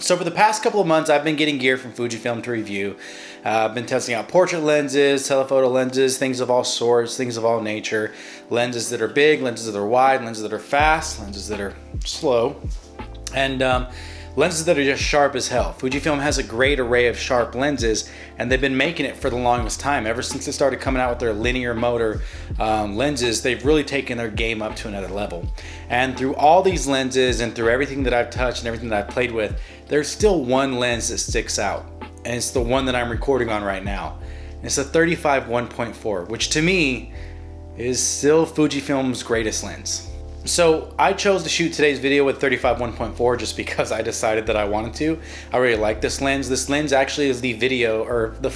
So for the past couple of months, I've been getting gear from Fujifilm to review. I've been testing out portrait lenses, telephoto lenses, things of all sorts, things of all nature. Lenses that are big, lenses that are wide, lenses that are fast, lenses that are slow, and lenses that are just sharp as hell. Fujifilm has a great array of sharp lenses, and they've been making it for the longest time. Ever since they started coming out with their linear motor lenses, they've really taken their game up to another level. And through all these lenses and through everything that I've touched and everything that I've played with, there's still one lens that sticks out, and it's the one that I'm recording on right now. And it's a 35 1.4, which to me is still Fujifilm's greatest lens. So I chose to shoot today's video with 35 1.4 just because I decided that I wanted to. I really like this lens. This lens actually is the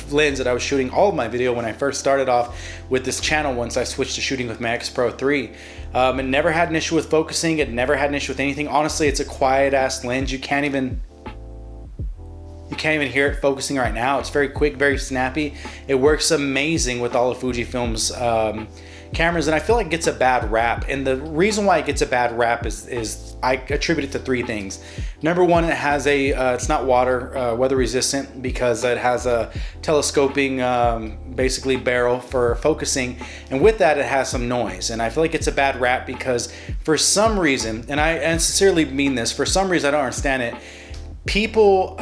lens that I was shooting all of my video when I first started off with this channel once I switched to shooting with my X Pro 3. It never had an issue with focusing. It never had an issue with anything. Honestly, it's a quiet ass lens. You can't even hear it focusing right now. It's very quick, very snappy. It works amazing with all of Fujifilm's cameras, and I feel like it gets a bad rap. And the reason why it gets a bad rap is I attribute it to three things. Number one, it has it's not weather resistant because it has a telescoping basically barrel for focusing, and with that it has some noise. And I feel like it's a bad rap because for some reason, and I sincerely mean this, for some reason I don't understand it, people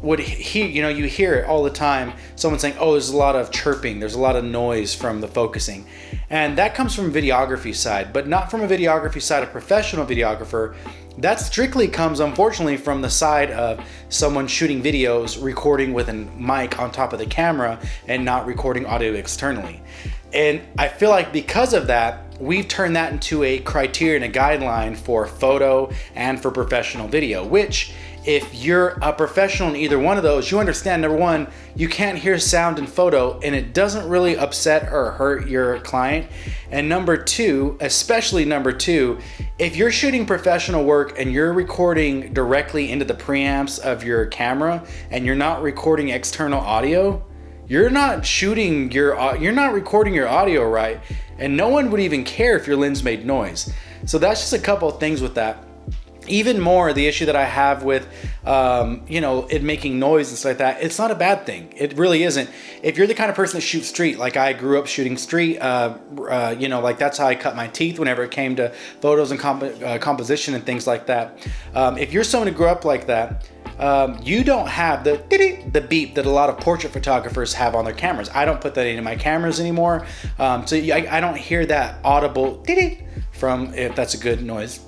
would hear, you hear it all the time, someone saying, oh, there's a lot of chirping, there's a lot of noise from the focusing. And that comes from videography side, but not from a videography side, a professional videographer. That strictly comes, unfortunately, from the side of someone shooting videos, recording with a mic on top of the camera and not recording audio externally. And I feel like because of that, we've turned that into a criteria and a guideline for photo and for professional video, which if you're a professional in either one of those, you understand, number one, you can't hear sound in photo and it doesn't really upset or hurt your client. And number two, especially number two, if you're shooting professional work and you're recording directly into the preamps of your camera and you're not recording external audio, you're not recording your audio right, and no one would even care if your lens made noise. So that's just a couple of things with that. Even more, the issue that I have with, it making noise and stuff like that, it's not a bad thing. It really isn't. If you're the kind of person that shoots street, like I grew up shooting street, like that's how I cut my teeth whenever it came to photos and composition and things like that. If you're someone who grew up like that, you don't have the beep that a lot of portrait photographers have on their cameras. I don't put that into my cameras anymore. So I don't hear that audible from, if that's a good noise,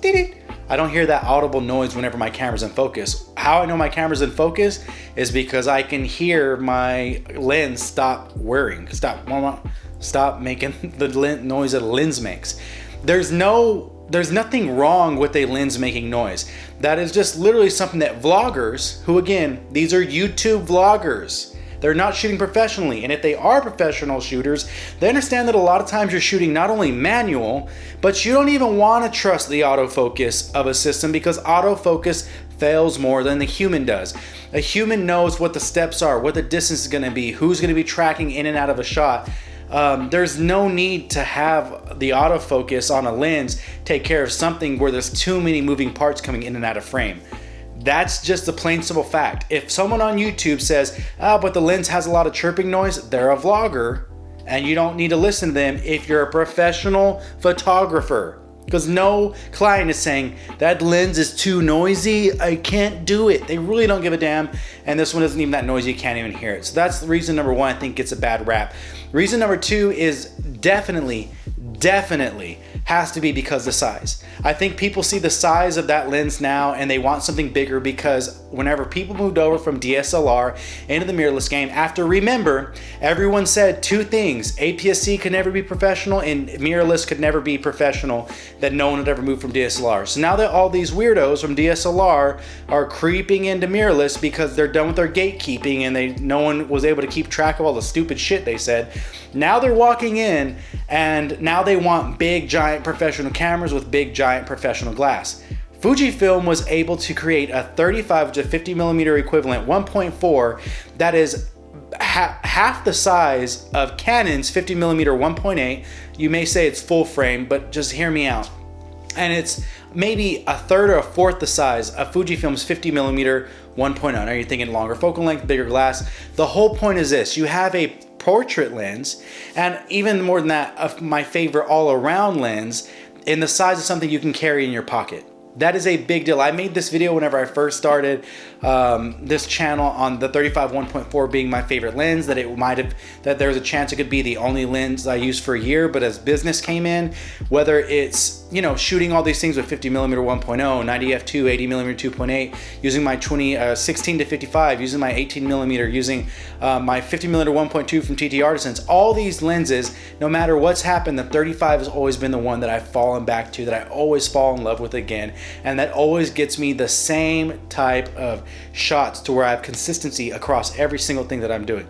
I don't hear that audible noise whenever my camera's in focus. How I know my camera's in focus is because I can hear my lens stop whirring, stop making the noise that a lens makes. There's nothing wrong with a lens making noise. That is just literally something that vloggers, who again, these are YouTube vloggers, they're not shooting professionally. And if they are professional shooters, they understand that a lot of times you're shooting not only manual, but you don't even want to trust the autofocus of a system because autofocus fails more than the human does. A human knows what the steps are, what the distance is going to be, who's going to be tracking in and out of a shot. There's no need to have the autofocus on a lens take care of something where there's too many moving parts coming in and out of frame. That's just a plain simple fact. If someone on YouTube says, but the lens has a lot of chirping noise, they're a vlogger and you don't need to listen to them if you're a professional photographer. Because no client is saying, that lens is too noisy, I can't do it. They really don't give a damn. And this one isn't even that noisy, you can't even hear it. So that's the reason number one, I think it's a bad rap. Reason number two is definitely has to be because of the size. I think people see the size of that lens now and they want something bigger because whenever people moved over from DSLR into the mirrorless game, after remember, everyone said two things: APS-C could never be professional and mirrorless could never be professional, that no one would ever move from DSLR. So now that all these weirdos from DSLR are creeping into mirrorless because they're done with their gatekeeping and no one was able to keep track of all the stupid shit they said, now they're walking in and now they want big giant professional cameras with big giant professional glass. Fujifilm was able to create a 35 to 50 millimeter equivalent 1.4 that is half the size of Canon's 50 millimeter 1.8. You may say it's full frame, but just hear me out. and it's maybe a third or a fourth the size of Fujifilm's 50mm 1.0. Now you're thinking longer focal length, bigger glass. The whole point is this: you have a portrait lens, and even more than that, my favorite all-around lens in the size of something you can carry in your pocket. That is a big deal. I made this video whenever I first started this channel on the 35 1.4 being my favorite lens, that there was a chance it could be the only lens I used for a year. But as business came in, whether it's, you know, shooting all these things with 50mm 1.0, 90 f2, 80mm 2.8, using my 16 to 55, using my 18mm, using my 50mm 1.2 from TT Artisans, all these lenses, no matter what's happened, the 35 has always been the one that I've fallen back to, that I always fall in love with again, and that always gets me the same type of shots to where I have consistency across every single thing that I'm doing.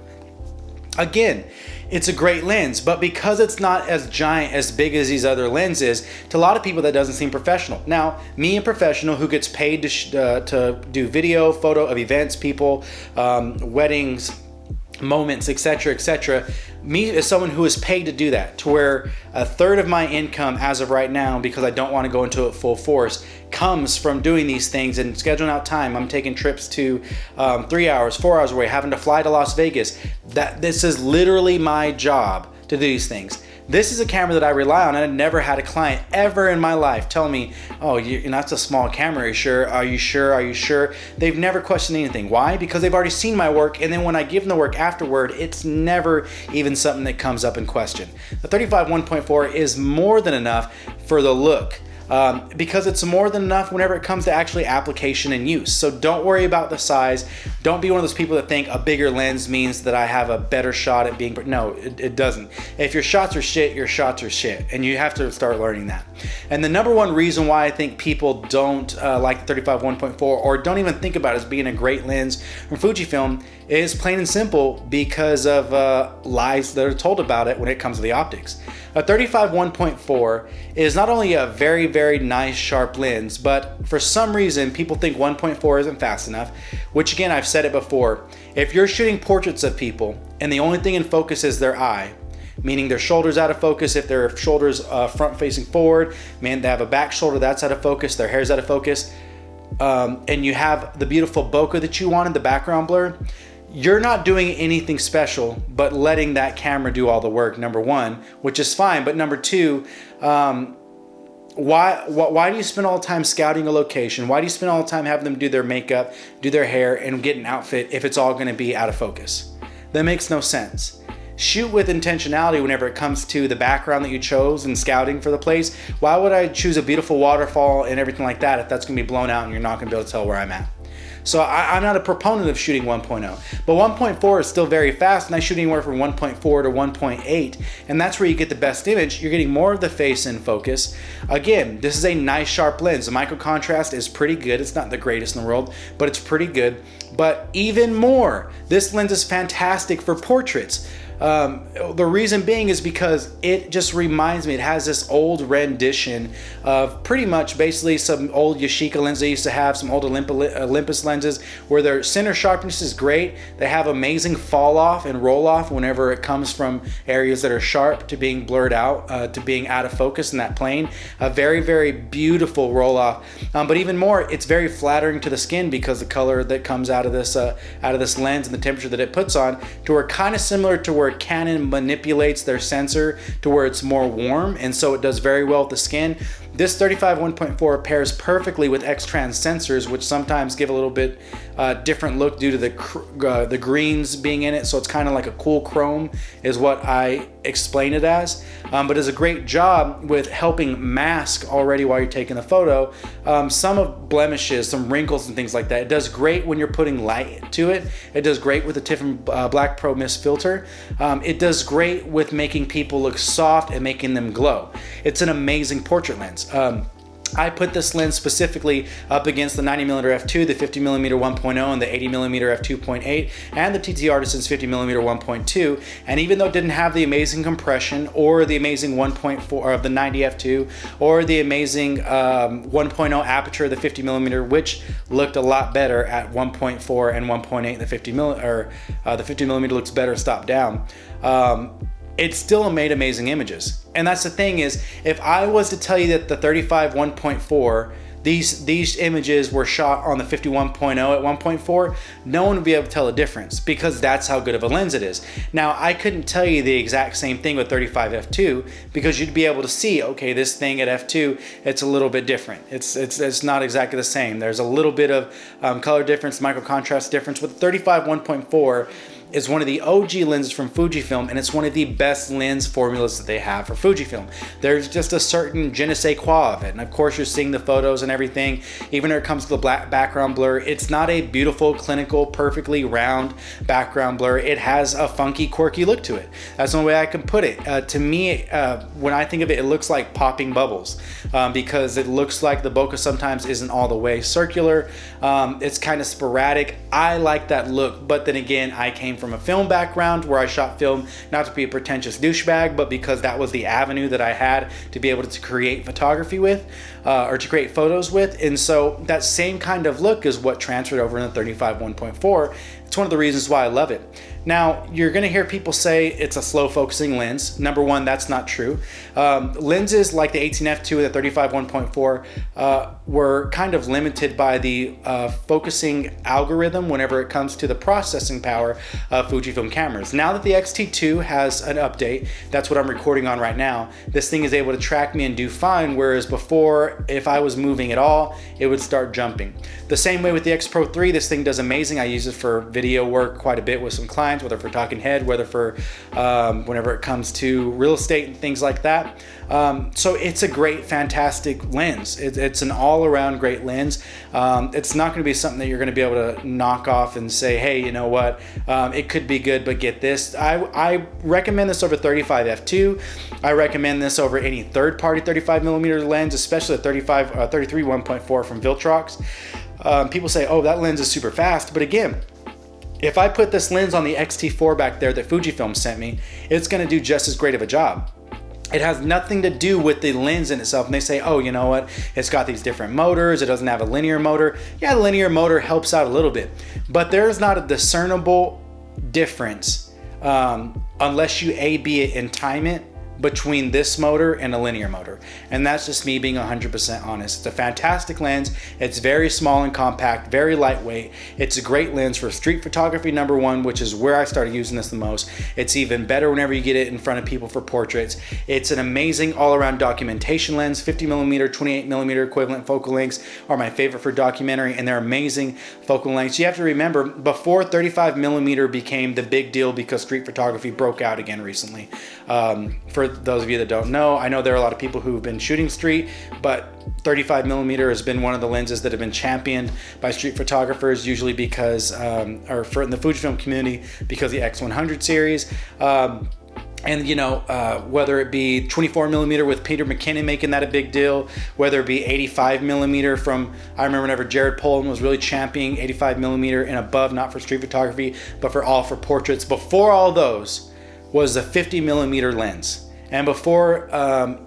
Again, it's a great lens, but because it's not as giant, as big as these other lenses, to a lot of people that doesn't seem professional. Now, me, a professional who gets paid to do video, photo of events, people, weddings, moments, etc., etc. Me as someone who is paid to do that, to where a third of my income as of right now, because I don't want to go into it full force, comes from doing these things and scheduling out time. I'm taking trips to 3 hours, 4 hours away, having to fly to Las Vegas. This is literally my job to do these things. This is a camera that I rely on, and I've never had a client ever in my life tell me, oh, that's a small camera, are you sure? Are you sure? Are you sure? They've never questioned anything. Why? Because they've already seen my work, and then when I give them the work afterward, it's never even something that comes up in question. The 35 1.4 is more than enough for the look. Because it's more than enough whenever it comes to actually application and use. So don't worry about the size. Don't be one of those people that think a bigger lens means that I have a better shot at being, no, it doesn't. If your shots are shit, your shots are shit, and you have to start learning that. And the number one reason why I think people don't like the 35 1.4 or don't even think about it as being a great lens from Fujifilm is plain and simple because of lies that are told about it when it comes to the optics. A 35 1.4 is not only a very, very nice sharp lens, but for some reason people think 1.4 isn't fast enough, which again, I've said it before. If you're shooting portraits of people and the only thing in focus is their eye, meaning their shoulders out of focus, if their shoulders front facing forward, man, they have a back shoulder that's out of focus, their hair's out of focus, and you have the beautiful bokeh that you want in the background blur, you're not doing anything special but letting that camera do all the work, number one, which is fine. But number two, why do you spend all the time scouting a location? Why do you spend all the time having them do their makeup, do their hair, and get an outfit if it's all going to be out of focus? That makes no sense. Shoot with intentionality whenever it comes to the background that you chose and scouting for the place. Why would I choose a beautiful waterfall and everything like that if that's going to be blown out and you're not going to be able to tell where I'm at? So I'm not a proponent of shooting 1.0, but 1.4 is still very fast, and I shoot anywhere from 1.4 to 1.8, and that's where you get the best image. You're getting more of the face in focus. Again, this is a nice sharp lens. The micro contrast is pretty good. It's not the greatest in the world, but it's pretty good. But even more, this lens is fantastic for portraits. The reason being is because it just reminds me, it has this old rendition of pretty much basically some old Yashica lenses they used to have, some old Olympus lenses, where their center sharpness is great. They have amazing fall off and roll off whenever it comes from areas that are sharp to being blurred out, to being out of focus in that plane. A very, very beautiful roll off. But even more, it's very flattering to the skin because the color that comes out of this lens and the temperature that it puts on, to where kind of similar to where Canon manipulates their sensor to where it's more warm, and so it does very well with the skin. This 35 1.4 pairs perfectly with X-Trans sensors, which sometimes give a little bit different look due to the greens being in it. So it's kind of like a cool chrome is what I explain it as. But does a great job with helping mask already while you're taking the photo some of blemishes, some wrinkles and things like that. It does great when you're putting light to it. It does great with the Tiffin Black Pro Mist filter. It does great with making people look soft and making them glow. It's an amazing portrait lens. I put this lens specifically up against the 90mm f2, the 50mm 1.0, and the 80mm f2.8, and the TT Artisans 50mm 1.2. And even though it didn't have the amazing compression or the amazing 1.4 of the 90 f2 or the amazing 1.0 aperture, the 50mm, which looked a lot better at 1.4 and 1.8, the 50mm looks better stopped down. it still made amazing images. And that's the thing is, if I was to tell you that the 35 1.4, these images were shot on the 51.0 at 1.4, no one would be able to tell a difference because that's how good of a lens it is. Now, I couldn't tell you the exact same thing with 35 f2 because you'd be able to see, okay, this thing at f2, it's a little bit different. It's not exactly the same. There's a little bit of color difference, micro contrast difference. With 35 1.4, is one of the OG lenses from Fujifilm, and it's one of the best lens formulas that they have for Fujifilm. There's just a certain je ne sais quoi of it, and of course you're seeing the photos and everything. Even when it comes to the black background blur, it's not a beautiful, clinical, perfectly round background blur. It has a funky, quirky look to it. That's the only way I can put it. To me, when I think of it, it looks like popping bubbles because it looks like the bokeh sometimes isn't all the way circular. It's kind of sporadic. I like that look, but then again, I came from a film background where I shot film, not to be a pretentious douchebag, but because that was the avenue that I had to be able to create photography with, or to create photos with. And so that same kind of look is what transferred over in the 35 1.4. It's one of the reasons why I love it. Now, you're gonna hear people say it's a slow focusing lens. Number one, that's not true. Lenses like the 18f2 and the 35 1.4 were kind of limited by the focusing algorithm whenever it comes to the processing power of Fujifilm cameras. Now that the X-T2 has an update, that's what I'm recording on right now, this thing is able to track me and do fine, whereas before, if I was moving at all, it would start jumping. The same way with the X Pro 3, this thing does amazing. I use it for video work quite a bit with some clients, whether for talking head, whether for whenever it comes to real estate and things like that. So it's a great, fantastic lens. It's an all-around great lens. It's not going to be something that you're going to be able to knock off and say, hey, you know what, it could be good, but get this. I recommend this over 35 f2. I recommend this over any third-party 35mm lens, especially the 33 1.4 from Viltrox. People say, oh, that lens is super fast, but again, if I put this lens on the X-T4 back there that Fujifilm sent me, it's going to do just as great of a job. It has nothing to do with the lens in itself. And they say, oh, you know what? It's got these different motors. It doesn't have a linear motor. Yeah, the linear motor helps out a little bit, but there's not a discernible difference unless you A/B it and time it between this motor and a linear motor. And that's just me being 100% honest. It's a fantastic lens. It's very small and compact, very lightweight. It's a great lens for street photography, number one, which is where I started using this the most. It's even better whenever you get it in front of people for portraits. It's an amazing all-around documentation lens. 50mm, 28mm equivalent focal lengths are my favorite for documentary, and they're amazing focal lengths. You have to remember, before 35mm became the big deal because street photography broke out again recently. For those of you that don't know, I know there are a lot of people who've been shooting street, but 35mm has been one of the lenses that have been championed by street photographers, usually because, or for in the Fujifilm community, because the X100 series. And you know, whether it be 24mm with Peter McKinnon making that a big deal, whether it be 85mm from, I remember whenever Jared Polin was really championing 85mm and above, not for street photography, but for portraits. Before all those was the 50mm lens. And before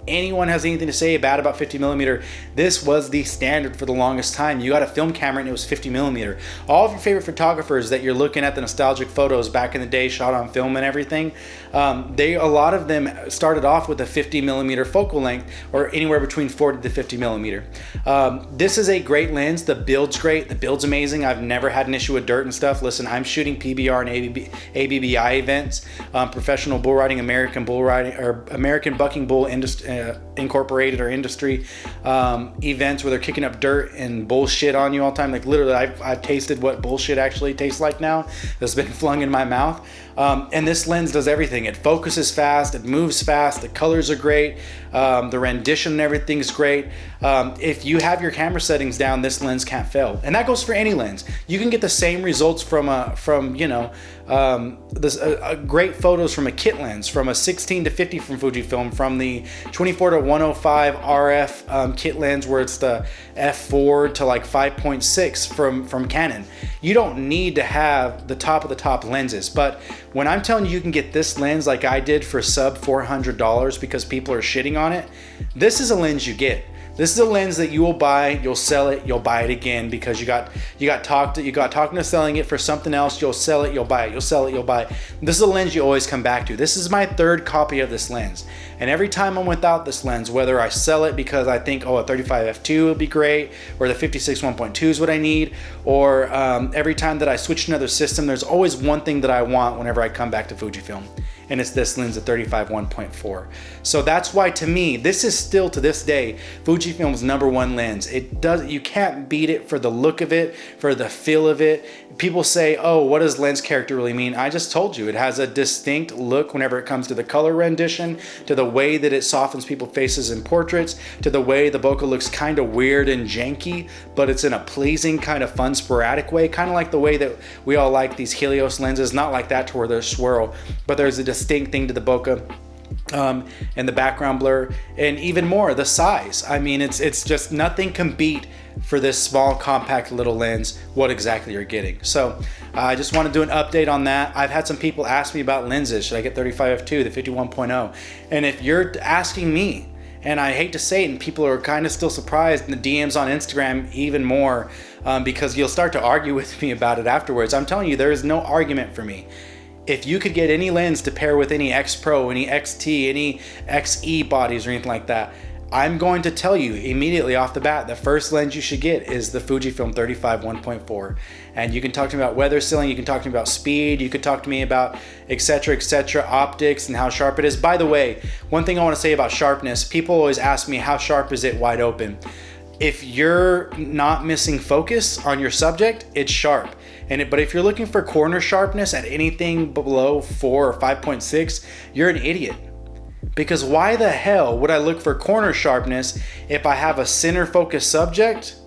anyone has anything to say bad about 50mm, this was the standard for the longest time. You got a film camera and it was 50mm. All of your favorite photographers that you're looking at, the nostalgic photos back in the day shot on film and everything, a lot of them started off with a 50mm focal length, or anywhere between 40 to 50mm. This is a great lens. The build's great. The build's amazing. I've never had an issue with dirt and stuff. Listen, I'm shooting PBR and ABBI events, professional bull riding, American bull riding, or American Bucking Bull Incorporated or industry events where they're kicking up dirt and bullshit on you all the time. Like literally, I've tasted what bullshit actually tastes like now. That's been flung in my mouth. And this lens does everything. It focuses fast, it moves fast, the colors are great, the rendition and everything's great. If you have your camera settings down, this lens can't fail. And that goes for any lens. You can get the same results from great photos from a kit lens, from a 16 to 50 from Fujifilm, from the 24 to 105 RF kit lens where it's the f4 to like 5.6 from Canon. You don't need to have the top of the top lenses, but when I'm telling you can get this lens like I did for sub $400 because people are shitting on it, this is a lens you get. This is a lens that you will buy, you'll sell it, you'll buy it again because you got talked into selling it for something else. You'll sell it, you'll buy it, you'll sell it, you'll buy it. This is a lens you always come back to. This is my third copy of this lens, and every time I'm without this lens, whether I sell it because I think, oh, a 35 f2 would be great, or the 56 1.2 is what I need, or every time that I switch to another system, there's always one thing that I want whenever I come back to Fujifilm, and it's this lens, the 35 1.4. So that's why, to me, this is still to this day Fujifilm's #1 lens. You can't beat it for the look of it, for the feel of it. People say, oh, what does lens character really mean? I just told you, it has a distinct look whenever it comes to the color rendition, to the way that it softens people's faces in portraits, to the way the bokeh looks kind of weird and janky, but it's in a pleasing, kind of fun, sporadic way, kind of like the way that we all like these Helios lenses, not like that to where there's swirl, but there's a distinct thing to the bokeh. And the background blur, and even more the size. I mean, it's just nothing can beat for this small, compact little lens what exactly you're getting. So I just want to do an update on that. I've had some people ask me about lenses. Should I get 35 f2, the 51.0? And if you're asking me, and I hate to say it, and people are kind of still surprised in the DMs on Instagram even more, because you'll start to argue with me about it afterwards. I'm telling you, there is no argument for me. If you could get any lens to pair with any X Pro, any XT, any XE bodies or anything like that, I'm going to tell you immediately off the bat, the first lens you should get is the Fujifilm 35 1.4. And you can talk to me about weather sealing, you can talk to me about speed, you could talk to me about etc, optics and how sharp it is. By the way, one thing I want to say about sharpness, people always ask me how sharp is it wide open. If you're not missing focus on your subject, it's sharp. But if you're looking for corner sharpness at anything below 4 or 5.6, you're an idiot. Because why the hell would I look for corner sharpness if I have a center focus subject?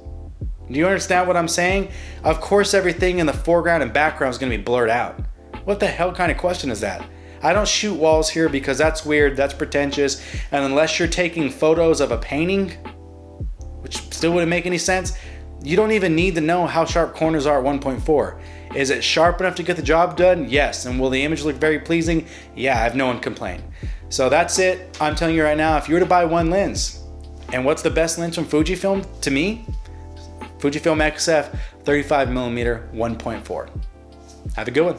Do you understand what I'm saying? Of course everything in the foreground and background is going to be blurred out. What the hell kind of question is that? I don't shoot walls here because that's weird, that's pretentious, and unless you're taking photos of a painting, which still wouldn't make any sense, you don't even need to know how sharp corners are at 1.4. Is it sharp enough to get the job done? Yes. And will the image look very pleasing? Yeah, I have no one complain. So that's it. I'm telling you right now, if you were to buy one lens, and what's the best lens from Fujifilm to me? Fujifilm XF 35mm 1.4. Have a good one.